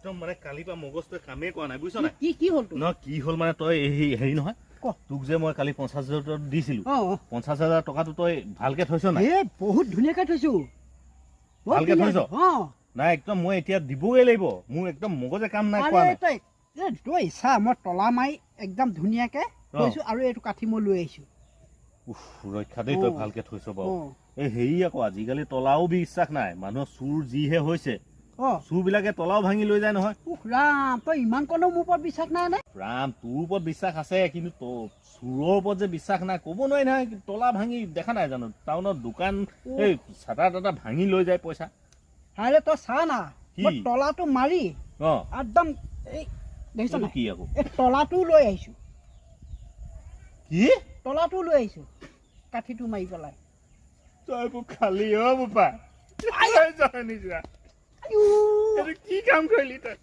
একদম মানে কালি পৰা মগজটোৱে কামেই কৰা নাই বুজিছ নাই কি হ'ল তোৰ? নহয় কি হ'ল মানে তই হেৰি নহয় তোক যে মই কালি 50,000 টকা দিছিলো 50,000 টকাটো তই ভালকে থৈছ নাই বহুত ধুনীয়াকে থৈছো ভালকে থৈছ নাই একদম মই এতিয়া দিবই লাগিব মোৰ একদম মগজে কাম নাই কৰা নাই তই চা মই তলা মাৰি একদম ধুনীয়াকে থৈছো আৰু এইটো কাঠি মই লৈ আহিছো ৰক্ষা দেই তই ভালকে থৈছ বাৰু এই হেৰি আকৌ আজিকালি তলাও বিশ্বাস নাই মানুহৰ চুৰ যিহে হৈছে চুৰ বিলাকে তলাও ভাঙি লৈ যায় নহয় ৰাম তই ইমান কণো মোৰ ওপৰত বিশ্বাস নাই নে ৰাম তোৰ ওপৰত বিশ্বাস আছে কিন্তু চুৰৰ ওপৰত যে বিশ্বাস নাই ক'ব নোৱাৰি নহয় তলা ভাঙি দেখা নাই জানো টাউনত দোকান এই চাটা টাটা ভাঙি লৈ যায় পইচা আৰে তই চা না মই তলাটো মাৰি একদম এই দেখিছ না কি আকৌ এই তলাটো লৈ আহিছো কি তলাটো লৈ আহিছো কাঠিটো মাৰি পেলাই তই মোক খালি বোপা কি কাম কৰিলি তই